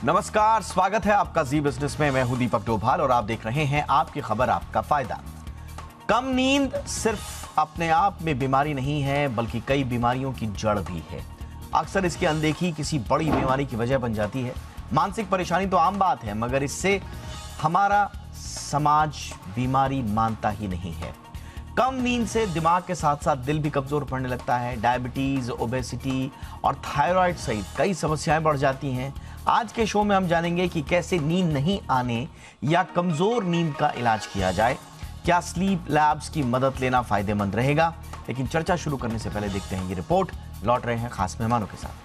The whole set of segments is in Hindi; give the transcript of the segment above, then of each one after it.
नमस्कार, स्वागत है आपका जी बिजनेस में। मैं हूं दीपक डोभाल और आप देख रहे हैं आपकी खबर आपका फायदा। कम नींद सिर्फ अपने आप में बीमारी नहीं है, बल्कि कई बीमारियों की जड़ भी है। अक्सर इसकी अनदेखी किसी बड़ी बीमारी की वजह बन जाती है। मानसिक परेशानी तो आम बात है, मगर इससे हमारा समाज बीमारी मानता ही नहीं है। कम नींद से दिमाग के साथ साथ दिल भी कमजोर पड़ने लगता है। डायबिटीज, ओबेसिटी और थायराइड सहित कई समस्याएं बढ़ जाती हैं। आज के शो में हम जानेंगे कि कैसे नींद नहीं आने या कमजोर नींद का इलाज किया जाए। क्या स्लीप लैब्स की मदद लेना फायदेमंद रहेगा? लेकिन चर्चा शुरू करने से पहले देखते हैं ये रिपोर्ट। लौट रहे हैं खास मेहमानों के साथ।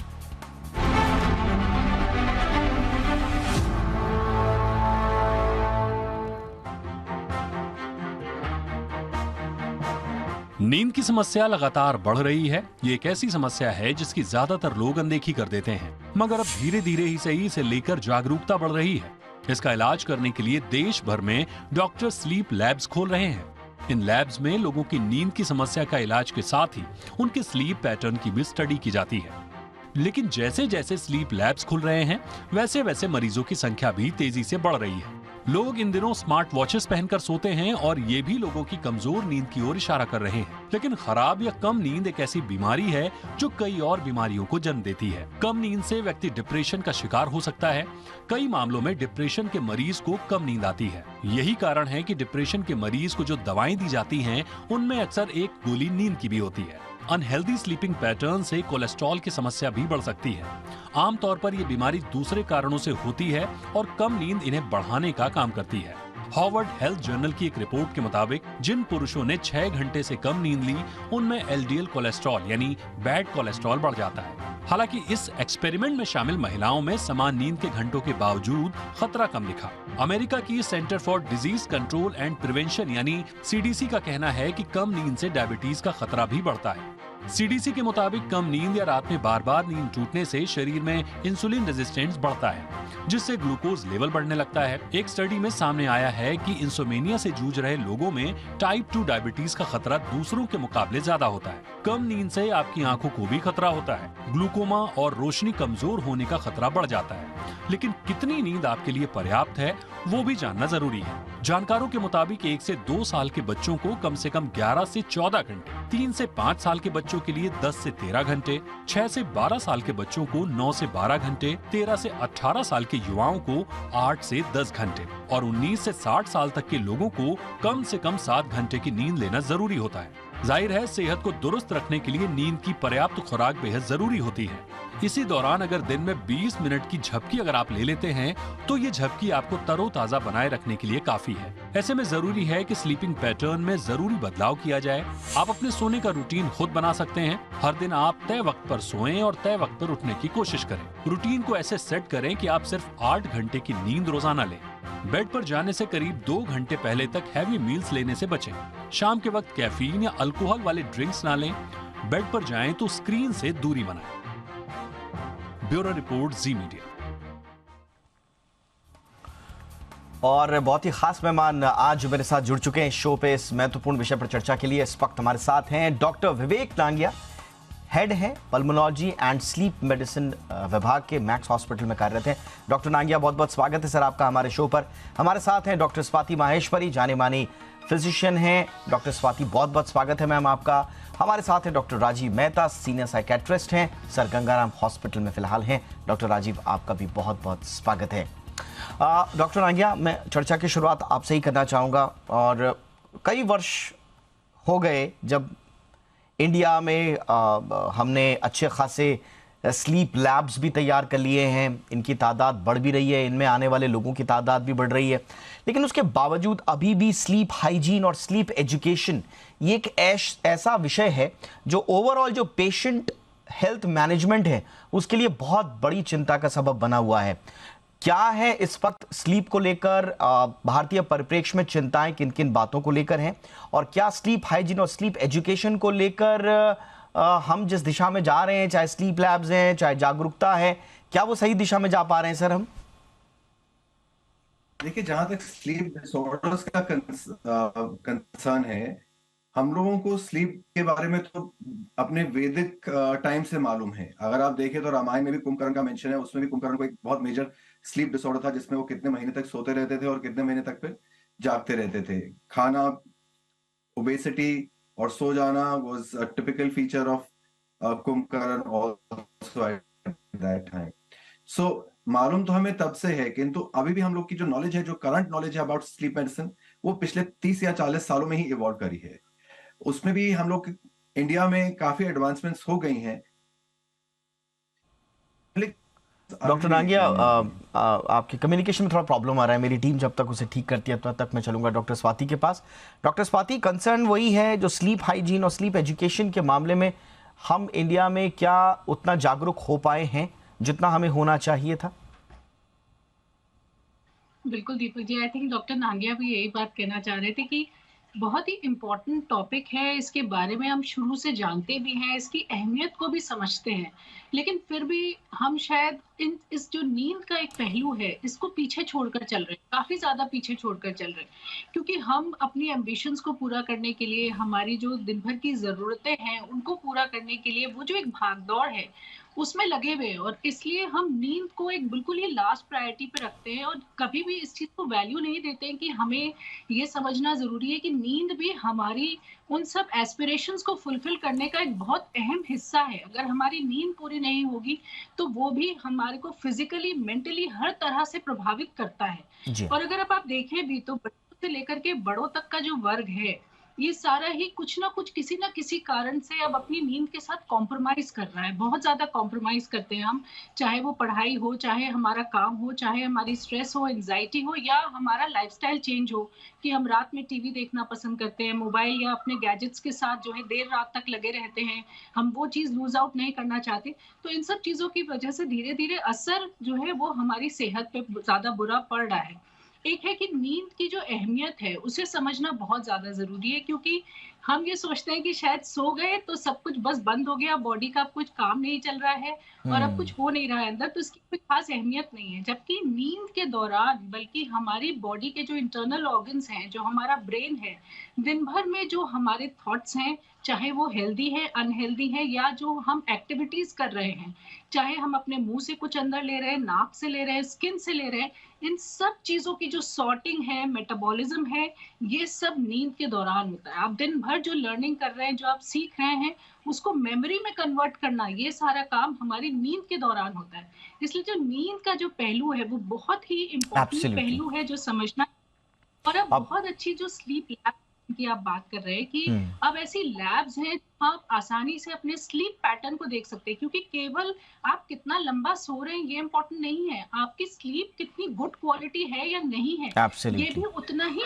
नींद की समस्या लगातार बढ़ रही है। ये एक ऐसी समस्या है जिसकी ज्यादातर लोग अनदेखी कर देते हैं, मगर अब धीरे धीरे ही सही इसे लेकर जागरूकता बढ़ रही है। इसका इलाज करने के लिए देश भर में डॉक्टर स्लीप लैब्स खोल रहे हैं। इन लैब्स में लोगों की नींद की समस्या का इलाज के साथ ही उनके स्लीप पैटर्न की भी स्टडी की जाती है। लेकिन जैसे जैसे स्लीप लैब्स खुल रहे हैं, वैसे वैसे मरीजों की संख्या भी तेजी से बढ़ रही है। लोग इन दिनों स्मार्ट वॉचेस पहनकर सोते हैं और ये भी लोगों की कमजोर नींद की ओर इशारा कर रहे हैं। लेकिन खराब या कम नींद एक ऐसी बीमारी है जो कई और बीमारियों को जन्म देती है। कम नींद से व्यक्ति डिप्रेशन का शिकार हो सकता है। कई मामलों में डिप्रेशन के मरीज को कम नींद आती है। यही कारण है कि डिप्रेशन के मरीज को जो दवाएं दी जाती हैं, उनमें अक्सर एक गोली नींद की भी होती है। अनहेल्दी स्लीपिंग पैटर्न से कोलेस्ट्रॉल की समस्या भी बढ़ सकती है। आमतौर पर यह बीमारी दूसरे कारणों से होती है और कम नींद इन्हें बढ़ाने का काम करती है। हार्वर्ड हेल्थ जर्नल की एक रिपोर्ट के मुताबिक जिन पुरुषों ने 6 घंटे से कम नींद ली, उनमें एलडीएल कोलेस्ट्रॉल यानी बैड कोलेस्ट्रॉल बढ़ जाता है। हालांकि इस एक्सपेरिमेंट में शामिल महिलाओं में समान नींद के घंटों के बावजूद खतरा कम दिखा। अमेरिका की centre for disease control and prevention यानी सीडीसी का कहना है कि कम नींद से डायबिटीज का खतरा भी बढ़ता है। सीडीसी के मुताबिक कम नींद या रात में बार बार नींद टूटने से शरीर में इंसुलिन रेजिस्टेंस बढ़ता है, जिससे ग्लूकोज लेवल बढ़ने लगता है। एक स्टडी में सामने आया है कि इंसोमेनिया से जूझ रहे लोगों में टाइप 2 डायबिटीज का खतरा दूसरों के मुकाबले ज्यादा होता है। कम नींद से आपकी आंखों को भी खतरा होता है। ग्लूकोमा और रोशनी कमजोर होने का खतरा बढ़ जाता है। लेकिन कितनी नींद आपके लिए पर्याप्त है, वो भी जानना जरूरी है। जानकारों के मुताबिक 1 से 2 साल के बच्चों को कम से कम 11 से 14 घंटे, 3 से 5 साल के बच्चों के लिए 10 से 13 घंटे, 6 से 12 साल के बच्चों को 9 से 12 घंटे, 13 से 18 साल के युवाओं को 8 से 10 घंटे और 19 से 60 साल तक के लोगों को कम से कम 7 घंटे की नींद लेना जरूरी होता है। जाहिर है, सेहत को दुरुस्त रखने के लिए नींद की पर्याप्त खुराक बेहद जरूरी होती है। इसी दौरान अगर दिन में 20 मिनट की झपकी अगर आप ले लेते हैं, तो ये झपकी आपको तरोताजा बनाए रखने के लिए काफी है। ऐसे में जरूरी है कि स्लीपिंग पैटर्न में जरूरी बदलाव किया जाए। आप अपने सोने का रूटीन खुद बना सकते हैं। हर दिन आप तय वक्त पर सोएं और तय वक्त पर उठने की कोशिश करें। रूटीन को ऐसे सेट करें कि आप सिर्फ 8 घंटे की नींद रोजाना लें। बेड पर जाने से करीब 2 घंटे पहले तक हैवी मील्स लेने से बचें। शाम के वक्त कैफीन या अल्कोहल वाले ड्रिंक्स ना लें। बेड पर जाएं तो स्क्रीन से दूरी बनाएं। ब्यूरो रिपोर्ट, जी मीडिया। और बहुत ही खास मेहमान आज मेरे साथ जुड़ चुके हैं शो पे इस महत्वपूर्ण विषय पर चर्चा के लिए। इस वक्त हमारे साथ हैं डॉक्टर विवेक नांगिया, हेड हैं पल्मोनोलॉजी एंड स्लीप मेडिसिन विभाग के मैक्स हॉस्पिटल में कार्यरत हैं। डॉक्टर नांगिया, बहुत बहुत स्वागत है सर आपका हमारे शो पर। हमारे साथ हैं डॉक्टर स्वाति माहेश्वरी, जाने मानी फिजिशियन हैं। डॉक्टर स्वाति, बहुत बहुत स्वागत है मैम आपका। हमारे साथ हैं doctor Rajiv Mehta, senior psychiatrist हैं, सर गंगाराम हॉस्पिटल में फिलहाल हैं। डॉक्टर राजीव, आपका भी बहुत बहुत स्वागत है। डॉक्टर नांगिया, मैं चर्चा की शुरुआत आपसे ही करना चाहूँगा। और कई वर्ष हो गए जब इंडिया में हमने अच्छे खासे स्लीप लैब्स भी तैयार कर लिए हैं। इनकी तादाद बढ़ भी रही है, इनमें आने वाले लोगों की तादाद भी बढ़ रही है। लेकिन उसके बावजूद अभी भी स्लीप हाइजीन और स्लीप एजुकेशन ये एक ऐसा विषय है जो ओवरऑल जो पेशेंट हेल्थ मैनेजमेंट है उसके लिए बहुत बड़ी चिंता का सबब बना हुआ है। क्या है इस वक्त स्लीप को लेकर भारतीय परिप्रेक्ष्य में चिंताएं किन किन बातों को लेकर हैं, और क्या स्लीप हाइजीन और स्लीप एजुकेशन को लेकर हम जिस दिशा में जा रहे हैं, चाहे स्लीप लैब्स हैं, चाहे जागरूकता है, क्या वो सही दिशा में जा पा रहे हैं सर हम? देखिए, जहां तक स्लीप डिसऑर्डर्स का कंसर्न है, हम लोगों को स्लीप के बारे में तो अपने वैदिक टाइम से मालूम है। अगर आप देखें तो रामायण में भी कुंभकर्ण का मेंशन है, उसमें भी कुंभकर्ण को एक बहुत मेजर स्लीप डिसऑर्डर था जिसमें वो कितने महीने तक सोते रहते थे और कितने महीने तक फिर जागते रहते थे। खाना, ओबेसिटी और सो जाना was a typical feature of Kumbhakarna also at that time. So मालूम तो हमें तब से है, किंतु अभी भी हम लोग की जो नॉलेज है, जो करंट नॉलेज है अबाउट स्लीप मेडिसिन, वो पिछले 30 या 40 सालों में ही इवॉल्व करी है। उसमें भी हम लोग इंडिया में काफी एडवांसमेंट्स हो गई हैं। डॉक्टर नांगिया, आपके कम्युनिकेशन में थोड़ा प्रॉब्लम आ रहा है। मेरी टीम जब तक उसे ठीक करती है तब तक मैं चलूंगा डॉक्टर स्वाति के पास। डॉक्टर स्वाति, कंसर्न वही है जो स्लीप हाइजीन और स्लीप एजुकेशन के मामले में हम इंडिया में क्या उतना जागरूक हो पाए हैं जितना हमें होना चाहिए था? बिल्कुल Deepak ji, I think doctor Nangia भी यही बात कहना चाह रहे थे कि बहुत ही इम्पोर्टेंट टॉपिक है। इसके बारे में हम शुरू से जानते भी हैं, इसकी अहमियत को भी समझते हैं, लेकिन फिर भी हम शायद इस जो नींद का एक पहलू है, इसको पीछे छोड़कर चल रहे हैं, काफ़ी ज़्यादा पीछे छोड़कर चल रहे हैं। क्योंकि हम अपनी एम्बिशंस को पूरा करने के लिए, हमारी जो दिन भर की ज़रूरतें हैं, उनको पूरा करने के लिए वो जो एक भाग-दौड़ है, उसमें लगे हुए हैं, और इसलिए हम नींद को एक बिल्कुल ही लास्ट प्रायोरिटी पे रखते हैं और कभी भी इस चीज़ को वैल्यू नहीं देते हैं कि हमें ये समझना ज़रूरी है कि नींद भी हमारी उन सब एस्पिरेशंस को फुलफिल करने का एक बहुत अहम हिस्सा है। अगर हमारी नींद पूरी नहीं होगी, तो वो भी हमारे को फिज़िकली, मेंटली हर तरह से प्रभावित करता है। जी। और अगर आप देखें भी तो बच्चों से लेकर के बड़ों तक का जो वर्ग है, ये सारा ही कुछ ना कुछ, किसी ना किसी कारण से अब अपनी नींद के साथ कॉम्प्रोमाइज़ कर रहा है। बहुत ज़्यादा कॉम्प्रोमाइज़ करते हैं हम, चाहे वो पढ़ाई हो, चाहे हमारा काम हो, चाहे हमारी स्ट्रेस हो, एंग्ज़ायटी हो, या हमारा लाइफ़स्टाइल चेंज हो कि हम रात में टीवी देखना पसंद करते हैं, मोबाइल या अपने गैजेट्स के साथ जो है देर रात तक लगे रहते हैं। हम वो चीज़ लूज़ आउट नहीं करना चाहते। तो इन सब चीज़ों की वजह से धीरे-धीरे असर जो है वो हमारी सेहत पे ज़्यादा बुरा पड़ रहा है। एक है कि नींद की जो अहमियत है, उसे समझना बहुत ज़्यादा ज़रूरी है, क्योंकि हम ये सोचते हैं कि शायद सो गए तो सब कुछ बस बंद हो गया, बॉडी का अब कुछ काम नहीं चल रहा है और अब कुछ हो नहीं रहा है अंदर, तो इसकी कोई खास अहमियत नहीं है। जबकि नींद के दौरान बल्कि हमारी बॉडी के जो इंटरनल ऑर्गन्स हैं, जो हमारा ब्रेन है, दिन भर में जो हमारे थॉट्स हैं, चाहे वो हेल्दी है, अनहेल्दी है, या जो हम एक्टिविटीज़ कर रहे हैं, चाहे हम अपने मुँह से कुछ अंदर ले रहे हैं, नाक से ले रहे हैं, स्किन से ले रहे हैं, इन सब चीज़ों की जो सॉर्टिंग है, मेटाबॉलिज्म है, ये सब नींद के दौरान होता है। आप दिन भर जो लर्निंग कर रहे हैं, जो आप सीख रहे हैं, उसको मेमोरी में कन्वर्ट करना, ये सारा काम हमारी नींद के दौरान होता है। इसलिए जो नींद का जो पहलू है, वो बहुत ही इम्पोर्टेंट एब्सोल्युटली। पहलू है जो समझना। और अब अब बहुत अच्छी जो स्लीप लैब की आप बात कर रहे हैं कि अब ऐसी लैब्स हैं जहाँ आप आसानी से अपने स्लीप पैटर्न को देख सकते हैं, क्योंकि केवल आप कितना लंबा सो रहे हैं ये इम्पोर्टेंट नहीं है, आपकी स्लीप कितनी गुड क्वालिटी है या नहीं है, ये एब्सोल्युटली भी उतना ही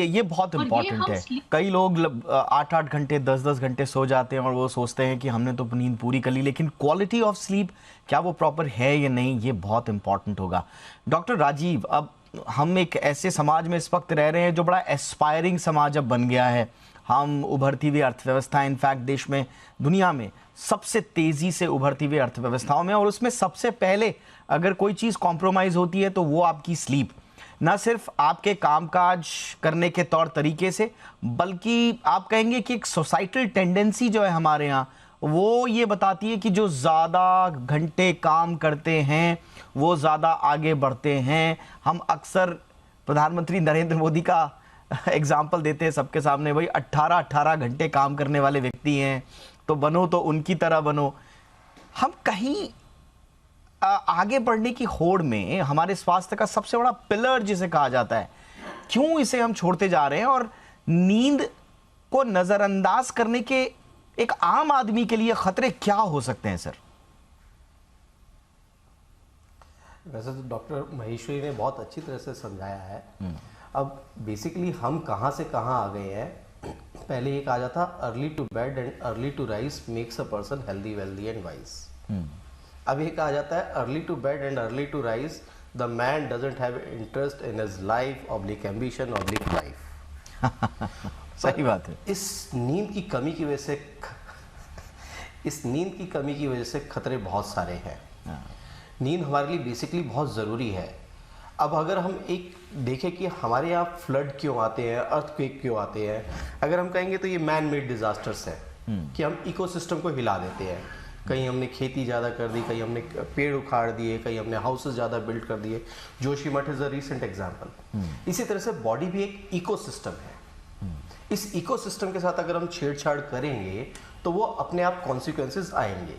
ये बहुत और ये इंपॉर्टेंट हम है। स्लीप कई लोग 8-8 घंटे 10-10 घंटे सो जाते हैं और वो सोचते हैं कि हमने तो नींद पूरी कर ली, लेकिन क्वालिटी ऑफ स्लीप क्या वो प्रॉपर है या नहीं, ये बहुत इंपॉर्टेंट होगा। डॉक्टर राजीव, अब हम एक ऐसे समाज में इस वक्त रह रहे हैं जो बड़ा एस्पायरिंग समाज अब बन गया है। हम उभरती हुई अर्थव्यवस्था, इनफैक्ट देश में, दुनिया में सबसे तेजी से उभरती हुई अर्थव्यवस्थाओं में, और उसमें सबसे पहले अगर कोई चीज़ कॉम्प्रोमाइज़ होती है तो वो आपकी स्लीप। ना सिर्फ आपके कामकाज करने के तौर तरीके से, बल्कि आप कहेंगे कि एक सोसाइटल टेंडेंसी जो है हमारे यहाँ, वो ये बताती है कि जो ज़्यादा घंटे काम करते हैं वो ज़्यादा आगे बढ़ते हैं। हम अक्सर प्रधानमंत्री नरेंद्र मोदी का एग्जाम्पल देते हैं सबके सामने, भाई 18-18 घंटे काम करने वाले व्यक्ति हैं, तो बनो तो उनकी तरह बनो। हम कहीं आगे बढ़ने की होड़ में हमारे स्वास्थ्य का सबसे बड़ा पिलर जिसे कहा जाता है, क्यों इसे हम छोड़ते जा रहे हैं, और नींद को नजरअंदाज करने के एक आम आदमी के लिए खतरे क्या हो सकते हैं सर? वैसे तो डॉक्टर महेश्वरी ने बहुत अच्छी तरह से समझाया है। अब बेसिकली हम कहाँ से कहाँ आ गए हैं। पहले ये कहा जाता early to bed and early to rise makes a person healthy, wealthy and wise. अब ये कहा जाता है early to bed and early to rise the man doesn't have interest in his life oblique ambition oblique life. सही बात है। इस नींद की कमी की वजह से खतरे बहुत सारे हैं। नींद हमारे लिए बेसिकली बहुत ज़रूरी है। अब अगर हम एक देखें कि हमारे यहाँ फ्लड क्यों आते हैं, अर्थक्वेक क्यों आते हैं, अगर हम कहेंगे तो ये मैन मेड डिजास्टर्स हैं कि हम इकोसिस्टम को हिला देते हैं। कहीं हमने खेती ज़्यादा कर दी, कहीं हमने पेड़ उखाड़ दिए, कहीं हमने हाउसेस ज़्यादा बिल्ड कर दिए। Joshimath is a recent example. इसी तरह से बॉडी भी एक इकोसिस्टम है। इस इकोसिस्टम के साथ अगर हम छेड़छाड़ करेंगे तो वो अपने आप कॉन्सिक्वेंसेस आएंगे।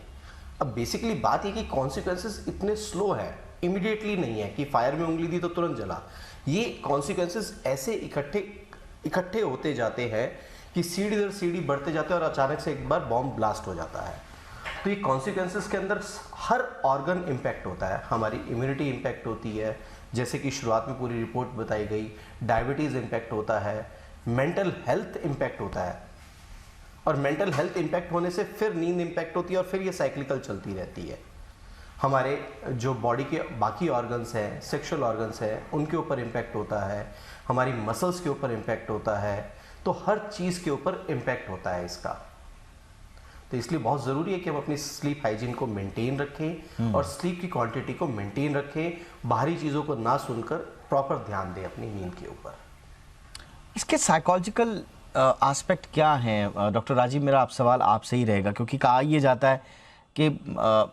अब बेसिकली बात ये कि कॉन्सिक्वेंसेस इतने स्लो है, इमीडिएटली नहीं है कि फायर में उंगली दी तो तुरंत जला। ये कॉन्सिक्वेंसेस ऐसे इकट्ठे होते जाते हैं कि सीढ़ी दर सीढ़ी बढ़ते जाते हैं और अचानक से एक बार बॉम्ब ब्लास्ट हो जाता है। तो ये कॉन्सिक्वेंसेस के अंदर हर ऑर्गन इम्पैक्ट होता है। हमारी इम्यूनिटी इम्पैक्ट होती है, जैसे कि शुरुआत में पूरी रिपोर्ट बताई गई। डायबिटीज़ इम्पैक्ट होता है, मेंटल हेल्थ इम्पैक्ट होता है, और मेंटल हेल्थ इम्पैक्ट होने से फिर नींद इम्पैक्ट होती है, और फिर ये साइक्लिकल चलती रहती है। हमारे जो बॉडी के बाकी ऑर्गन्स हैं, सेक्सुअल ऑर्गन्स हैं, उनके ऊपर इम्पैक्ट होता है, हमारी मसल्स के ऊपर इम्पैक्ट होता है। तो हर चीज़ के ऊपर इम्पैक्ट होता है इसका। तो इसलिए बहुत ज़रूरी है कि हम अपनी स्लीप हाइजीन को मेंटेन रखें और स्लीप की क्वांटिटी को मेंटेन रखें, बाहरी चीज़ों को ना सुनकर प्रॉपर ध्यान दें अपनी नींद के ऊपर। इसके साइकोलॉजिकल एस्पेक्ट क्या हैं डॉक्टर राजीव? मेरा आप सवाल आपसे ही रहेगा, क्योंकि कहा यह जाता है कि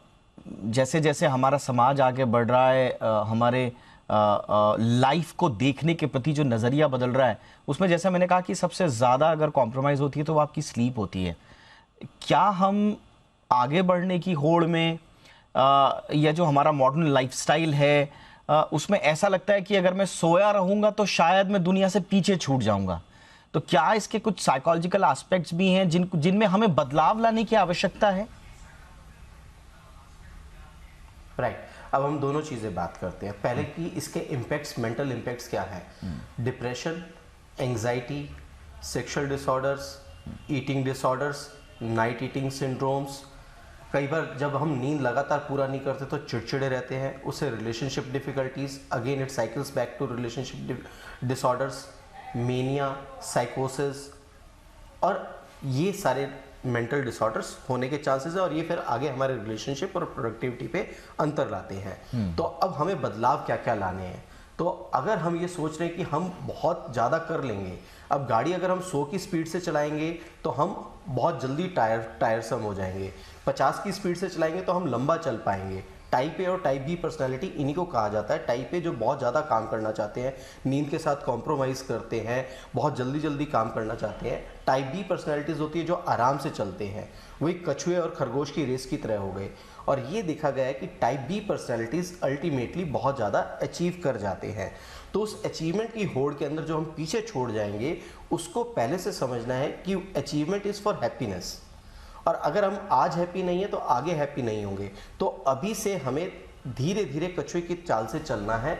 जैसे जैसे हमारा समाज आगे बढ़ रहा है, हमारे लाइफ को देखने के प्रति जो नज़रिया बदल रहा है, उसमें जैसा मैंने कहा कि सबसे ज़्यादा अगर कॉम्प्रोमाइज़ होती है तो वो आपकी स्लीप होती है। क्या हम आगे बढ़ने की होड़ में या जो हमारा मॉडर्न लाइफस्टाइल है उसमें ऐसा लगता है कि अगर मैं सोया रहूँगा तो शायद मैं दुनिया से पीछे छूट जाऊँगा? तो क्या इसके कुछ साइकोलॉजिकल एस्पेक्ट्स भी हैं जिनमें हमें बदलाव लाने की आवश्यकता है? राइट। अब हम दोनों चीज़ें बात करते हैं। पहले कि इसके इम्पैक्ट्स, मेंटल इम्पैक्ट्स क्या हैं? Depression, anxiety, sexual disorders, eating disorders, night eating syndromes. कई बार जब हम नींद लगातार पूरा नहीं करते तो चिड़चिड़े रहते हैं, उससे relationship difficulties, again it cycles back to relationship disorders, mania, साइकोसिस, और ये सारे मेंटल डिसऑर्डर्स होने के चांसेस है, और ये फिर आगे हमारे रिलेशनशिप और प्रोडक्टिविटी पे अंतर लाते हैं। तो अब हमें बदलाव क्या क्या लाने हैं? तो अगर हम ये सोच रहे हैं कि हम बहुत ज़्यादा कर लेंगे, अब गाड़ी अगर हम 100 की स्पीड से चलाएंगे तो हम बहुत जल्दी टायरसम हो जाएंगे, 50 की स्पीड से चलाएंगे तो हम लंबा चल पाएंगे। टाइप ए और टाइप बी पर्सनालिटी इन्हीं को कहा जाता है। टाइप ए जो बहुत ज़्यादा काम करना चाहते हैं, नींद के साथ कॉम्प्रोमाइज़ करते हैं, बहुत जल्दी जल्दी काम करना चाहते हैं। टाइप बी पर्सनालिटीज़ होती है जो आराम से चलते हैं, वो एक कछुए और खरगोश की रेस की तरह हो गए। और ये देखा गया है कि टाइप बी पर्सनालिटीज़ अल्टीमेटली बहुत ज़्यादा अचीव कर जाते हैं। तो उस अचीवमेंट की होड़ के अंदर जो हम पीछे छोड़ जाएंगे, उसको पहले से समझना है कि अचीवमेंट इज़ फॉर हैप्पीनेस, और अगर हम आज हैप्पी नहीं है तो आगे हैप्पी नहीं होंगे। तो अभी से हमें धीरे धीरे कछुए की चाल से चलना है,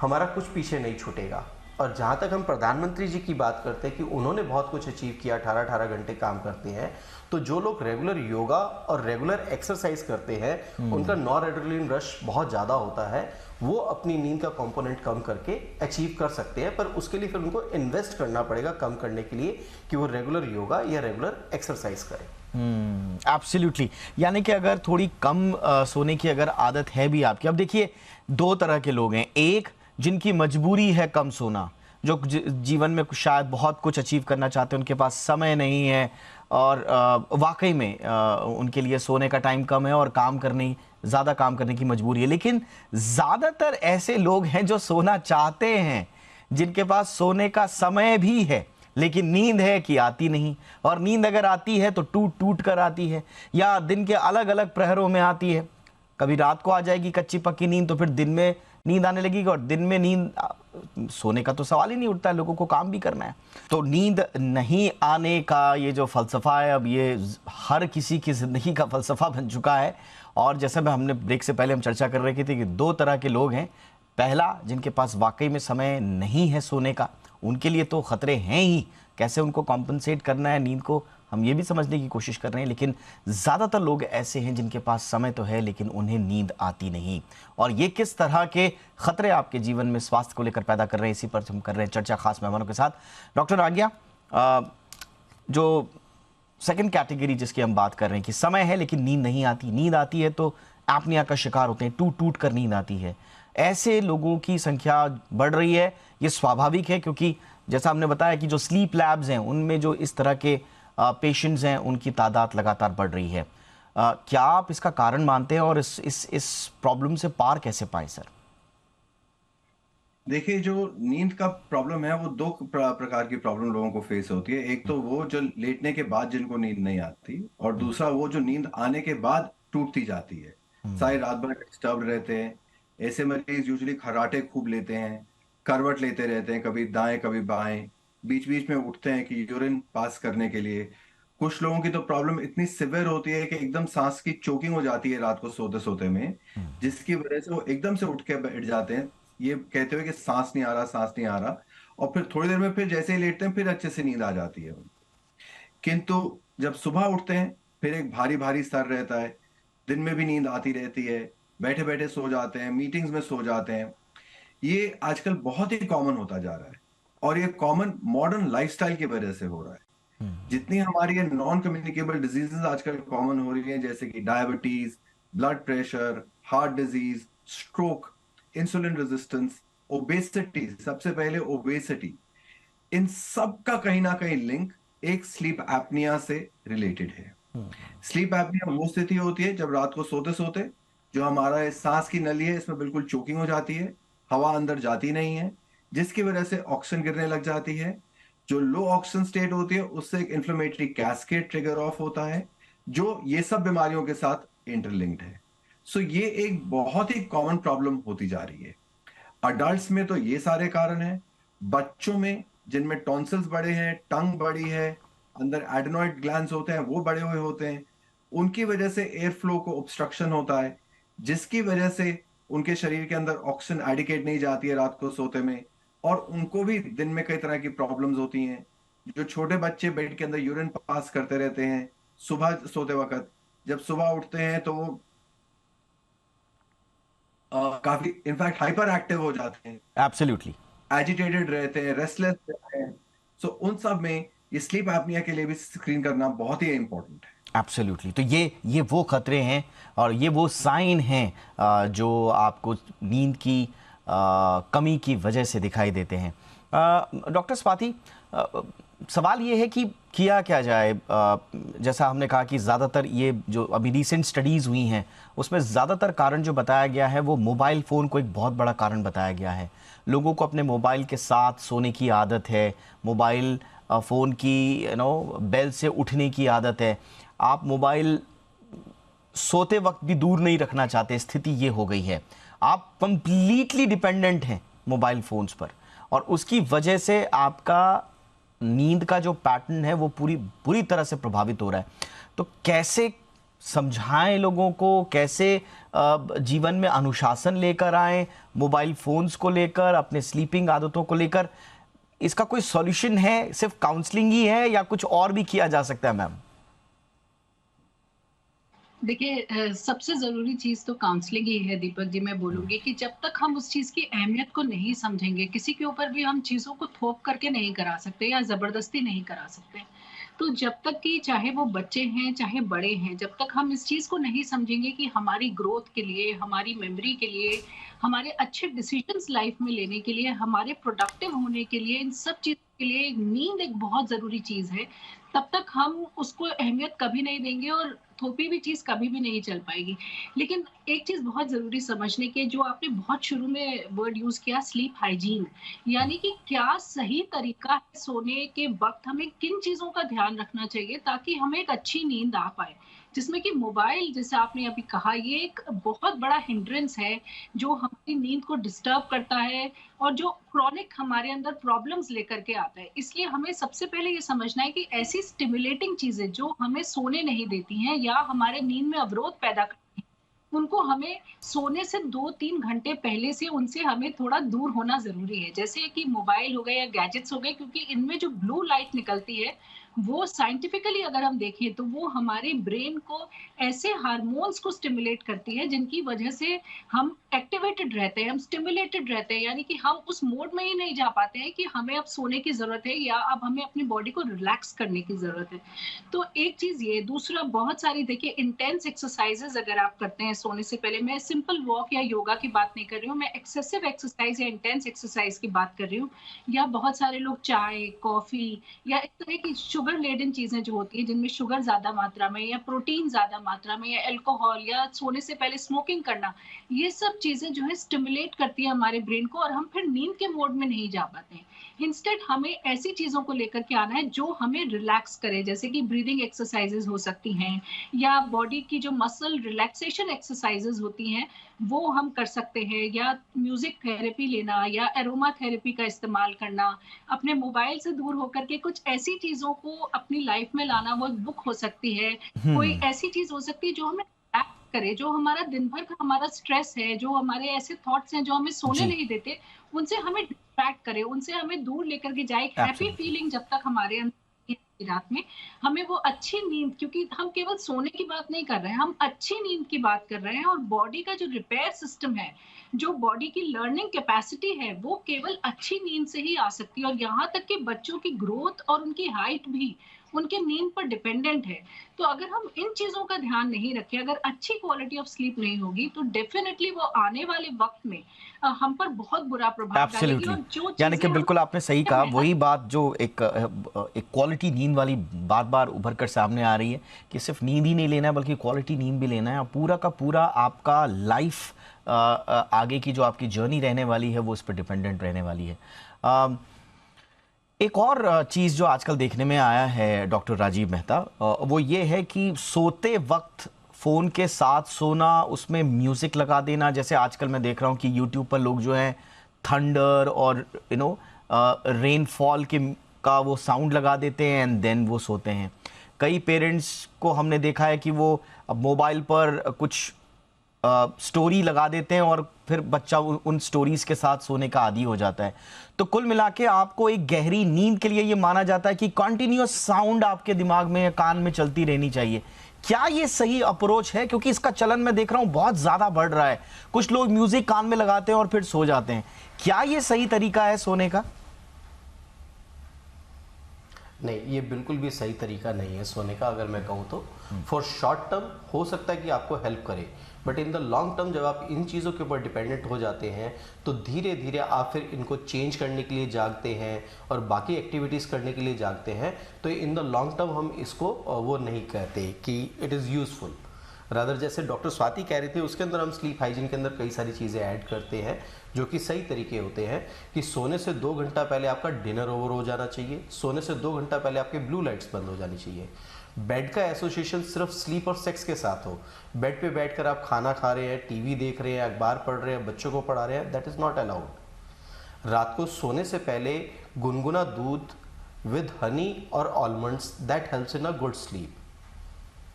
हमारा कुछ पीछे नहीं छूटेगा। और जहाँ तक हम प्रधानमंत्री जी की बात करते हैं कि उन्होंने बहुत कुछ अचीव किया, 18-18 घंटे काम करते हैं, तो जो लोग रेगुलर योगा और रेगुलर एक्सरसाइज करते हैं उनका नॉरएड्रेनलिन रश बहुत ज़्यादा होता है, वो अपनी नींद का कंपोनेंट कम करके अचीव कर सकते हैं। पर उसके लिए फिर उनको इन्वेस्ट करना पड़ेगा कम करने के लिए, कि वो रेगुलर योगा या रेगुलर एक्सरसाइज करें। एब्सोल्युटली। यानी कि अगर थोड़ी कम सोने की अगर आदत है भी आपकी, अब देखिए दो तरह के लोग हैं। एक जिनकी मजबूरी है कम सोना, जो जीवन में शायद बहुत कुछ अचीव करना चाहते हैं, उनके पास समय नहीं है और वाकई में उनके लिए सोने का टाइम कम है और ज़्यादा काम करने की मजबूरी है। लेकिन ज़्यादातर ऐसे लोग हैं जो सोना चाहते हैं, जिनके पास सोने का समय भी है लेकिन नींद है कि आती नहीं, और नींद अगर आती है तो टूट टूट कर आती है, या दिन के अलग अलग प्रहरों में आती है। कभी रात को आ जाएगी कच्ची पक्की नींद, तो फिर दिन में नींद आने लगेगी, और दिन में नींद सोने का तो सवाल ही नहीं उठता है, लोगों को काम भी करना है। तो नींद नहीं आने का ये जो फलसफा है, अब ये हर किसी की ज़िंदगी का फलसफा बन चुका है। और जैसे हमने ब्रेक से पहले हम चर्चा कर रहे थे कि दो तरह के लोग हैं। पहला, जिनके पास वाकई में समय नहीं है सोने का, उनके लिए तो खतरे हैं ही, कैसे उनको कॉम्पनसेट करना है नींद को, हम ये भी समझने की कोशिश कर रहे हैं। लेकिन ज़्यादातर लोग ऐसे हैं जिनके पास समय तो है लेकिन उन्हें नींद आती नहीं। और ये किस तरह के खतरे आपके जीवन में स्वास्थ्य को लेकर पैदा कर रहे हैं, इसी पर हम कर रहे हैं चर्चा खास मेहमानों के साथ। डॉक्टर आज्ञा, जो सेकंड कैटेगरी जिसकी हम बात कर रहे हैं कि समय है लेकिन नींद नहीं आती, नींद आती है तो एपनिया का शिकार होते हैं, टूट टूट कर नींद आती है, ऐसे लोगों की संख्या बढ़ रही है। ये स्वाभाविक है, क्योंकि जैसा हमने बताया कि जो स्लीप लैब्स हैं उनमें जो इस तरह के पेशेंट्स हैं उनकी तादाद लगातार बढ़ रही है। क्या आप इसका कारण मानते हैं और इस प्रॉब्लम से पार कैसे पाए सर? देखिए, जो नींद का प्रॉब्लम है वो दो प्रकार की प्रॉब्लम लोगों को फेस होती है। एक तो वो जो लेटने के बाद जिनको नींद नहीं आती, और दूसरा वो जो नींद आने के बाद टूटती जाती है। सारी रात भर डिस्टर्ब रहते हैं। ऐसे मरीज यूजुअली खर्राटे खूब लेते हैं, करवट लेते रहते हैं, कभी दाएं कभी बाएं, बीच बीच में उठते हैं कि यूरिन पास करने के लिए। कुछ लोगों की तो प्रॉब्लम इतनी सिवियर होती है कि एकदम सांस की चोकिंग हो जाती है रात को सोते सोते में, जिसकी वजह से वो एकदम से उठ के बैठ जाते हैं, ये कहते हुए कि सांस नहीं आ रहा, सांस नहीं आ रहा। और फिर थोड़ी देर में फिर जैसे ही लेटते हैं फिर अच्छे से नींद आ जाती है। किंतु जब सुबह उठते हैं फिर एक भारी भारी सर रहता है, दिन में भी नींद आती रहती है, बैठे बैठे सो जाते हैं, मीटिंग्स में सो जाते हैं। ये आजकल बहुत ही कॉमन होता जा रहा है, और ये कॉमन मॉडर्न लाइफस्टाइल की वजह से हो रहा है। जितनी हमारी ये नॉन कम्युनिकेबल डिजीजेस आजकल कॉमन हो रही हैं, जैसे कि diabetes, blood pressure, heart disease, stroke, insulin resistance, obesity, सबसे पहले ओबेसिटी, इन सब का कहीं ना कहीं लिंक एक स्लीप एपनिया से रिलेटेड है। स्लीप एपनिया वो स्थिति होती है जब रात को सोते सोते जो हमारा सांस की नली है इसमें बिल्कुल चोकिंग हो जाती है, हवा अंदर जाती नहीं है, जिसकी वजह से ऑक्सीजन गिरने लग जाती है। जो लो ऑक्सीजन स्टेट होती है उससे एक इन्फ्लेमेटरी कैस्केड ट्रिगर ऑफ होता है, जो ये सब बीमारियों के साथ इंटरलिंक्ड है। सो ये एक बहुत ही कॉमन प्रॉब्लम होती जा रही है। अडल्ट्स में तो ये सारे कारण हैं। बच्चों में जिनमें टॉन्सिल्स बड़े हैं, टंग बड़ी है, अंदर एडेनॉइड ग्लैंड्स होते हैं वो बड़े हुए होते हैं, उनकी वजह से एयर फ्लो को ऑब्स्ट्रक्शन होता है, जिसकी वजह से उनके शरीर के अंदर ऑक्सीजन एडिकेट नहीं जाती है रात को सोते में, और उनको भी दिन में कई तरह की प्रॉब्लम्स होती हैं। जो छोटे बच्चे बेड के अंदर यूरिन पास करते रहते हैं सुबह सोते वक्त, जब सुबह उठते हैं तो वो काफी इनफैक्ट हाइपर एक्टिव हो जाते हैं, एब्सोल्युटली एजिटेटेड रहते हैं, रेस्टलेस रहते हैं। सो उन सब में ये स्लीप एपनिया के लिए भी स्क्रीन करना बहुत ही इंपॉर्टेंट है। एब्सोल्युटली। तो ये वो खतरे हैं और ये वो साइन हैं जो आपको नींद की कमी की वजह से दिखाई देते हैं। डॉक्टर स्वाति, सवाल ये है कि किया क्या जाए? जैसा हमने कहा कि ज़्यादातर ये जो अभी रिसेंट स्टडीज़ हुई हैं उसमें ज़्यादातर कारण जो बताया गया है वो मोबाइल फ़ोन को एक बहुत बड़ा कारण बताया गया है। लोगों को अपने मोबाइल के साथ सोने की आदत है, मोबाइल फ़ोन की बेल से उठने की आदत है। आप मोबाइल सोते वक्त भी दूर नहीं रखना चाहते, स्थिति ये हो गई है। आप कंप्लीटली डिपेंडेंट हैं मोबाइल फ़ोन्स पर और उसकी वजह से आपका नींद का जो पैटर्न है वो पूरी तरह से प्रभावित हो रहा है। तो कैसे समझाएं लोगों को, कैसे जीवन में अनुशासन लेकर आएं मोबाइल फ़ोन्स को लेकर, अपने स्लीपिंग आदतों को लेकर? इसका कोई सॉल्यूशन है? सिर्फ काउंसलिंग ही है या कुछ और भी किया जा सकता है मैम? देखिए, सबसे ज़रूरी चीज़ तो काउंसलिंग ही है दीपक जी। मैं बोलूँगी कि जब तक हम उस चीज़ की अहमियत को नहीं समझेंगे, किसी के ऊपर भी हम चीज़ों को थोप करके नहीं करा सकते या ज़बरदस्ती नहीं करा सकते। तो जब तक कि चाहे वो बच्चे हैं, चाहे बड़े हैं, जब तक हम इस चीज़ को नहीं समझेंगे कि हमारी ग्रोथ के लिए, हमारी मेमोरी के लिए, हमारे अच्छे डिसीजंस लाइफ में लेने के लिए, हमारे प्रोडक्टिव होने के लिए, इन सब चीज़ों के लिए नींद एक बहुत ज़रूरी चीज़ है, तब तक हम उसको अहमियत कभी नहीं देंगे और थोपी भी चीज़ कभी भी नहीं चल पाएगी। लेकिन एक चीज़ बहुत ज़रूरी समझने की है, जो आपने बहुत शुरू में वर्ड यूज़ किया, स्लीप हाइजीन, यानी कि क्या सही तरीका है सोने के वक़्त, हमें किन चीज़ों का ध्यान रखना चाहिए ताकि हमें एक अच्छी नींद आ पाए। जिसमें कि मोबाइल, जैसे आपने अभी कहा, ये एक बहुत बड़ा हिंड्रेंस है जो हमारी नींद को डिस्टर्ब करता है और जो क्रॉनिक हमारे अंदर प्रॉब्लम्स लेकर के आता है। इसलिए हमें सबसे पहले ये समझना है कि ऐसी स्टिमुलेटिंग चीज़ें जो हमें सोने नहीं देती हैं या हमारे नींद में अवरोध पैदा करती हैं, उनको हमें सोने से 2-3 घंटे पहले से उनसे हमें थोड़ा दूर होना ज़रूरी है। जैसे कि मोबाइल हो गए या गैजेट्स हो गए, क्योंकि इनमें जो ब्लू लाइट निकलती है, वो साइंटिफिकली अगर हम देखें तो वो हमारे ब्रेन को ऐसे हार्मोन्स को स्टिमुलेट करती है जिनकी वजह से हम एक्टिवेटेड रहते हैं, हम स्टिमुलेटेड रहते हैं, यानी कि हम उस मोड में ही नहीं जा पाते हैं कि हमें अब सोने की ज़रूरत है या अब हमें अपनी बॉडी को रिलैक्स करने की ज़रूरत है। तो एक चीज़ ये, दूसरा बहुत सारी देखिए इंटेंस एक्सरसाइजेज़ अगर आप करते हैं सोने से पहले, मैं सिंपल वॉक या योगा की बात नहीं कर रही हूँ, मैं एक्सेसिव एक्सरसाइज या इंटेंस एक्सरसाइज की बात कर रही हूँ, या बहुत सारे लोग चाय, कॉफ़ी या इस तरह की शुगर लेडन चीजें जो होती है, जिनमें शुगर ज्यादा मात्रा में या प्रोटीन ज्यादा मात्रा में या अल्कोहल या सोने से पहले स्मोकिंग करना, ये सब चीजें जो है स्टिमुलेट करती है हमारे ब्रेन को और हम फिर नींद के मोड में नहीं जा पाते हैं। इंस्टेड हमें ऐसी चीजों को लेकर के आना है जो हमें रिलैक्स करे, जैसे कि ब्रीदिंग एक्सरसाइजेज हो सकती हैं या बॉडी की जो मसल रिलैक्सेशन एक्सरसाइजेज होती हैं वो हम कर सकते हैं, या म्यूजिक थेरेपी लेना या एरोमा थेरेपी का इस्तेमाल करना, अपने मोबाइल से दूर होकर के कुछ ऐसी चीजों को अपनी लाइफ में लाना। वो बुक हो सकती है, कोई ऐसी चीज हो सकती है जो हमें करे, जो हमारा दिन भर का हमारा स्ट्रेस है, जो हमारे ऐसे थॉट्स हैं जो हमें सोने नहीं देते, उनसे हमें डिस्ट्रैक्ट करे, उनसे हमें दूर लेकर के जाए। हैप्पी फीलिंग जब तक हमारे अंदर रात में, हमें वो अच्छी नींद, क्योंकि हम केवल सोने की बात नहीं कर रहे हैं, हम अच्छी नींद की बात कर रहे हैं। और बॉडी का जो रिपेयर सिस्टम है, जो बॉडी की लर्निंग कैपेसिटी है, वो केवल अच्छी नींद से ही आ सकती है। और यहाँ तक कि बच्चों की ग्रोथ और उनकी हाइट भी उनके नींद पर डिपेंडेंट है। तो अगर हम इन चीजों का ध्यान नहीं रखें, अगर अच्छी क्वालिटी ऑफ स्लीप नहीं होगी, तो डेफिनेटली वो आने वाले वक्त में हम पर बहुत बुरा प्रभाव डालेगी। और जो यानी कि बिल्कुल आपने सही कहा, वही बात जो एक क्वालिटी नींद वाली बार बार उभर कर सामने आ रही है कि सिर्फ नींद ही नहीं लेना है बल्कि क्वालिटी नींद भी लेना है। पूरा का पूरा आपका लाइफ आगे की जो आपकी जर्नी रहने वाली है वो इस पर डिपेंडेंट रहने वाली है। एक और चीज़ जो आजकल देखने में आया है डॉक्टर राजीव मेहता, वो ये है कि सोते वक्त फ़ोन के साथ सोना, उसमें म्यूज़िक लगा देना। जैसे आजकल मैं देख रहा हूँ कि यूट्यूब पर लोग जो हैं थंडर और रेनफॉल का वो साउंड लगा देते हैं एंड देन वो सोते हैं। कई पेरेंट्स को हमने देखा है कि वो मोबाइल पर कुछ स्टोरी लगा देते हैं और फिर बच्चा उन स्टोरीज के साथ सोने का आदी हो जाता है। तो कुल मिला के आपको एक गहरी नींद के लिए ये माना जाता है कि कंटिन्यूअस साउंड आपके दिमाग में, कान में चलती रहनी चाहिए। क्या ये सही अप्रोच है? क्योंकि इसका चलन मैं देख रहा हूं बहुत ज्यादा बढ़ रहा है। कुछ लोग म्यूजिक कान में लगाते हैं और फिर सो जाते हैं। क्या ये सही तरीका है सोने का? नहीं, ये बिल्कुल भी सही तरीका नहीं है सोने का। अगर मैं कहूँ तो फॉर शॉर्ट टर्म हो सकता है कि आपको हेल्प करे, but in the long term जब आप इन चीज़ों के ऊपर डिपेंडेंट हो जाते हैं तो धीरे धीरे आप फिर इनको चेंज करने के लिए जागते हैं और बाकी एक्टिविटीज़ करने के लिए जागते हैं। तो इन द लॉन्ग टर्म हम इसको वो नहीं कहते कि इट इज़ यूज़फुल। रादर जैसे डॉक्टर स्वाति कह रही थी, उसके अंदर हम स्लीप हाइजीन के अंदर कई सारी चीज़ें ऐड करते हैं जो कि सही तरीके होते हैं कि सोने से 2 घंटा पहले आपका डिनर ओवर हो जाना चाहिए, सोने से 2 घंटा पहले आपके ब्लू लाइट्स बंद हो जानी चाहिए। बेड का एसोसिएशन सिर्फ स्लीप और सेक्स के साथ हो। बेड पे बैठकर आप खाना खा रहे हैं, टीवी देख रहे हैं, अखबार पढ़ रहे हैं, बच्चों को पढ़ा रहे हैं, दैट इज़ नॉट अलाउड। रात को सोने से पहले गुनगुना दूध विद हनी और almonds, that helps in a good sleep.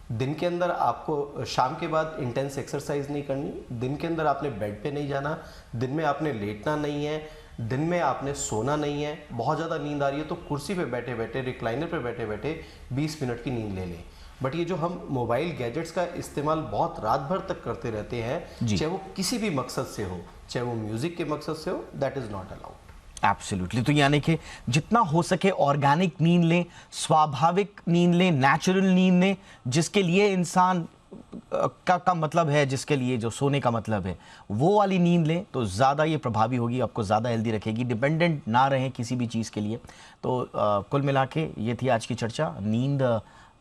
दिन के अंदर आपको शाम के बाद इंटेंस एक्सरसाइज नहीं करनी, दिन के अंदर आपने बेड पे नहीं जाना, दिन में आपने लेटना नहीं है, दिन में आपने सोना नहीं है। बहुत ज़्यादा नींद आ रही है तो कुर्सी पे बैठे बैठे, रिक्लाइनर पे बैठे बैठे 20 मिनट की नींद ले लें। बट ये जो हम मोबाइल गैजेट्स का इस्तेमाल बहुत रात भर तक करते रहते हैं, चाहे वो किसी भी मकसद से हो, चाहे वो म्यूजिक के मकसद से हो, that is not allowed. Absolutely. तो यानी कि जितना हो सके ऑर्गेनिक नींद लें, स्वाभाविक नींद लें, नेचुरल नींद लें, जिसके लिए इंसान का मतलब है, जिसके लिए जो सोने का मतलब है, वो वाली नींद लें तो ज़्यादा ये प्रभावी होगी, आपको ज़्यादा हेल्दी रखेगी, डिपेंडेंट ना रहें किसी भी चीज़ के लिए। तो कुल मिला के ये थी आज की चर्चा नींद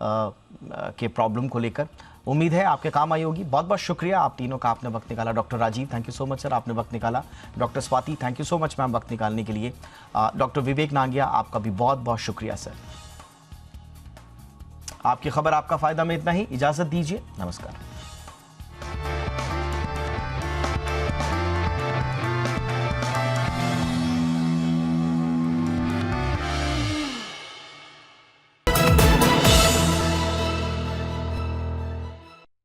के प्रॉब्लम को लेकर। उम्मीद है आपके काम आई होगी। बहुत बहुत शुक्रिया आप तीनों का, आपने वक्त निकाला। Doctor Rajiv, thank you so much sir, आपने वक्त निकाला। Doctor Swati, thank you so much ma'am वक्त निकालने के लिए। डॉक्टर विवेक नांगिया, आपका भी बहुत बहुत शुक्रिया सर। आपकी खबर आपका फायदा में इतना ही, इजाजत दीजिए, नमस्कार।